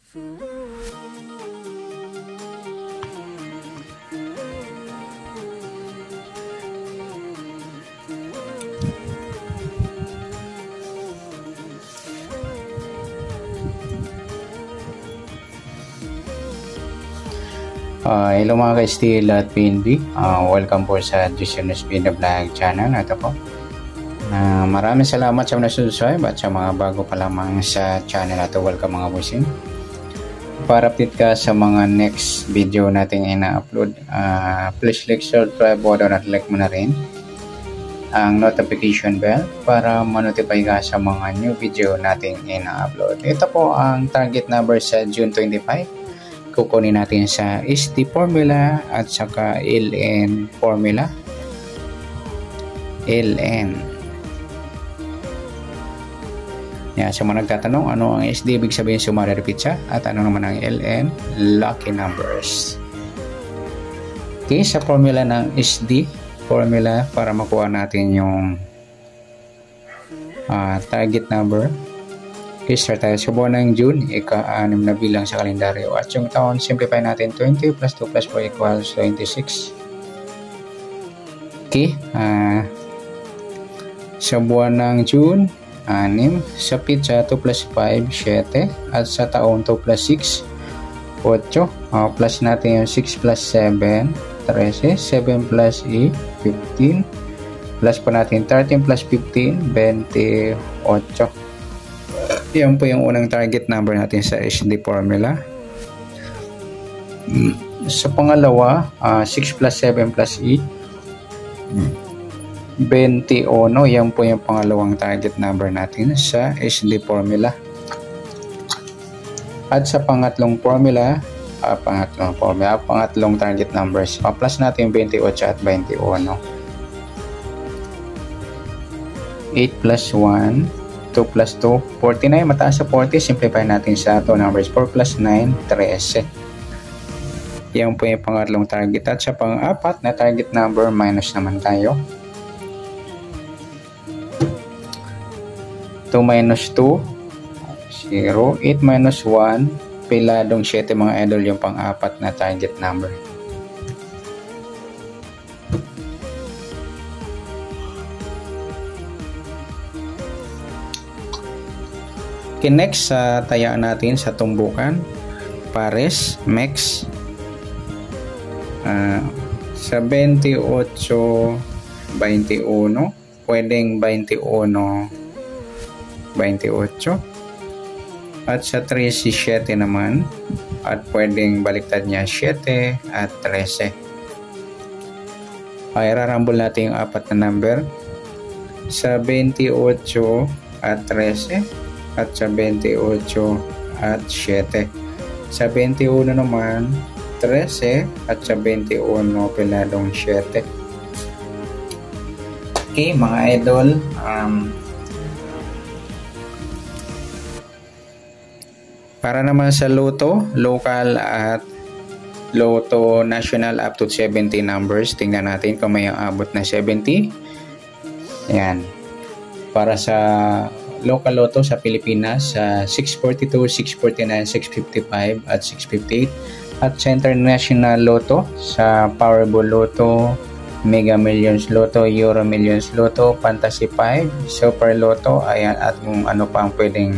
Hello mga ka-STL at PNB, welcome po sa Jusianus Pina Vlog channel. Ito po, maraming salamat sa mga subscribe at sa mga bago pa lamang sa channel na ito. Welcome mga busing. Para update ka sa mga next video natin ina-upload, please like, subscribe button at like mo na rin ang notification bell para ma-notify ka sa mga new video natin ina-upload. Ito po ang target number sa June 25. Kukunin natin sa SD formula at saka LN formula. LN. Yan, sa mga nagtatanong ano ang SD, ibig sabihin summary repeat siya, at ano naman ang LN, lucky numbers. Okay, sa formula ng SD formula para makuha natin yung target number. Okay, start tayo sa buwan ng June, ika-6 na bilang sa kalendaryo. At yung taon, simplify natin 20 plus 2 plus 4 equals 26. Okay, sa buwan ng June, 6. Sa pizza, 2 plus 5, 7. At sa taon, 2 plus 6, 8. Plus natin yung 6 plus 7, 13. 7 plus 8, 15. Plus po natin 13 plus 15, 28. Yan po yung unang target number natin sa SD formula. Sa pangalawa, 6 plus 7 plus 8, 21. Yan po yung pangalawang target number natin sa SD formula. At sa pangatlong formula, pangatlong target numbers, plus natin 28 at 21. 8 plus 1, 2 plus 2, 49. Mataas sa 40, simplify natin sa 2 numbers. 4 plus 9, 13. Yan po yung pangatlong target. At sa pang-apat na target number, minus naman tayo. 2 minus 2, 0. 8 minus 1, piladong 7 mga idol, yung pang-apat na target number. Okay, next sa tayaan natin sa tumbukan, pares, mex, sa 28, 21, pwedeng 21, 28, at sa 13, 7 naman, at pwedeng baliktad niya 7 at 13. Ay, rarambol natin yung apat na number sa 28 at 13 at sa 28 at 7. Sa 21 naman 13 at sa 21 piladong 7. Okay mga idol, para naman sa loto, local at loto national up to 70 numbers, tingnan natin kung may abot na 70. Ayan, para sa local lotto sa Pilipinas, 642, 649, 655 at 658. At sa international lotto, sa Powerball Lotto, Mega Millions Lotto, Euro Millions Lotto, Fantasy 5, Super Lotto, ayan, at kung ano pa ang pwedeng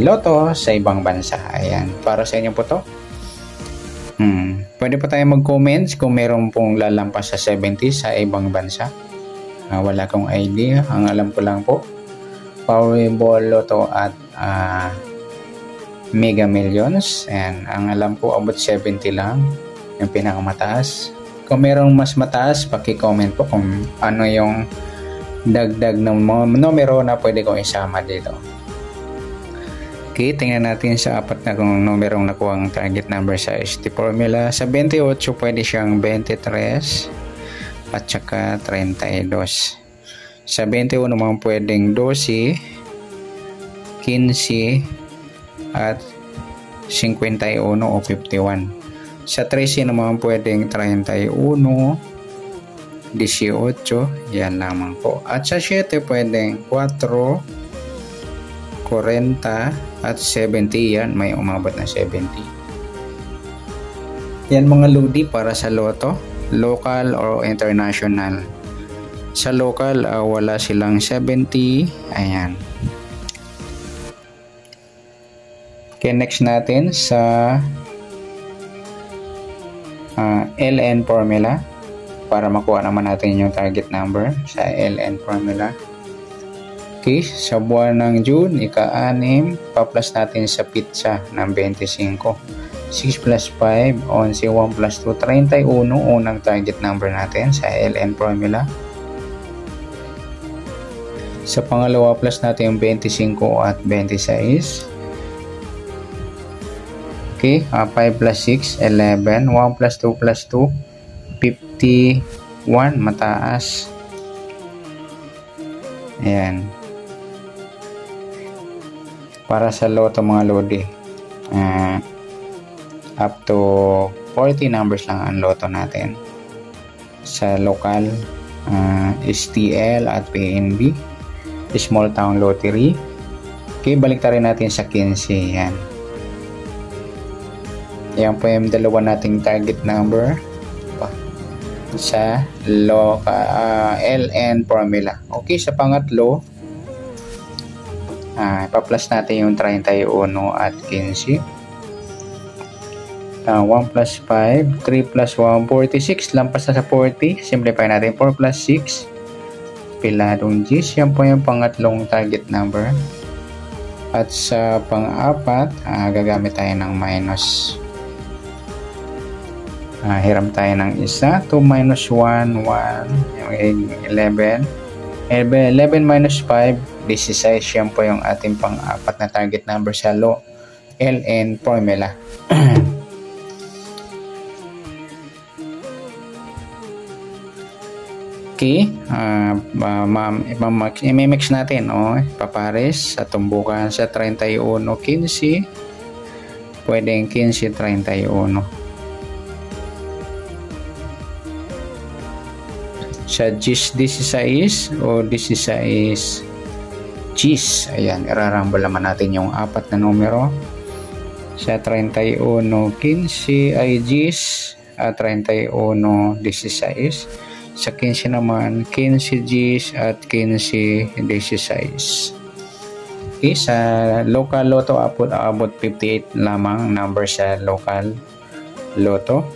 lotto sa ibang bansa. Ayan, para sa inyo po to. Pwede pa tayo mag-comments kung meron pong lalampas sa 70 sa ibang bansa. Wala akong idea, ang alam ko lang po Powerball Lotto at Mega Millions, and ang alam ko about 70 lang yung pinakamataas. Kung merong mas mataas, paki-comment po kung ano yung dagdag ng numero na pwede kong isama dito. Okay, tingnan natin sa apat na kung numerong nakuha ang target number sa SD formula. Sa 28 pwede siyang 23 at saka 32. Sa 21 naman pwedeng 12, 15 at 51 o 51. Sa 13 naman pwedeng 31, 18, yan lamang po. At sa 7 pwedeng 4, 40 at 70. Yan, may umabot na 70. Yan mga lodi para sa loto, local or international. Sa local, wala silang 70. Ayan. Okay, next natin sa LN formula para makuha naman natin yung target number sa LN formula. Okay, sa buwan ng June, ika-6, pa-plus natin sa pizza ng 25. 6 plus 5, 11, 1 plus 2, 31, unang target number natin sa LN formula. Sa pangalawa, plus natin yung 25 at 26. Okay, 5 plus 6, 11, 1 plus 2 plus 2, 51, mataas. Ayan. Para sa loto mga lodi, up to 40 numbers lang ang loto natin. Sa local, STL at PNB, small town lottery. Okay, balik rin natin sa 15. Yan. Yan po yung dalawa nating target number sa LN formula. Okay, sa pangatlo, pa-plus natin yung 31 at 15. 1 plus 5, 3 plus 1, 46. Lampas na sa 40. Simplify natin. 4 plus 6. Piladong G's. Yan po yung pangatlong target number. At sa pang-apat, gagamit tayo ng minus. Hiram tayo ng isa. 2 minus 1, 1. 11. 11 minus 5, 16. Yan po yung ating pang-apat na target number sa LN formula. Okay, i-mix natin, papares sa tumbukan sa 31, 15, pwedeng 15, 31. Sa 16 o 16 G's, ayan, irarambol naman natin yung apat na numero. Sa 31, 15 ay G's, at 31, 16. Sa 15 naman, 15 G's at 15 16. Okay, sa local loto, abot 58 lamang number sa local loto.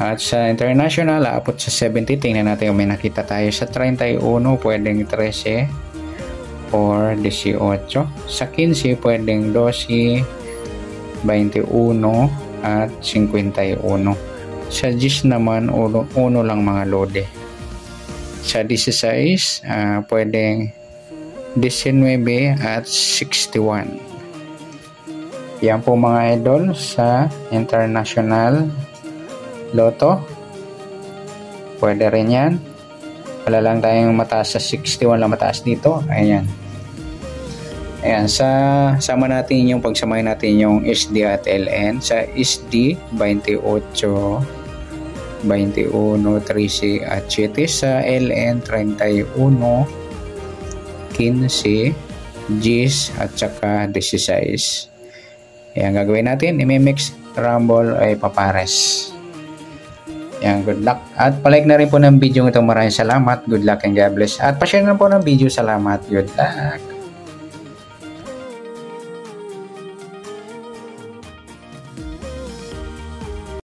At sa international, abot sa 70. Tingnan natin kung may nakita tayo. Sa 31, pwedeng 13 or 18. Sa 15, pwedeng 12, 21 at 51. Sa 10 naman, uno lang mga lode. Sa 16, pwedeng 19 at 61. Yan po mga idol sa international loto. Pwede rin yan. Wala lang tayong mataas sa 61 lang mataas dito. Ayan. Ayan, sama natin yung pagsamahin natin yung SD at LN. Sa SD, 28, 21, 13 at 7. Sa LN, 31, 15, G's at saka 16. Ayan, gagawin natin. I-mix, rumble ay papares. Ayan, good luck. At palike na rin po ng video ito. Maraming salamat. Good luck and God bless. At pa-share na po ng video. Salamat. Good luck.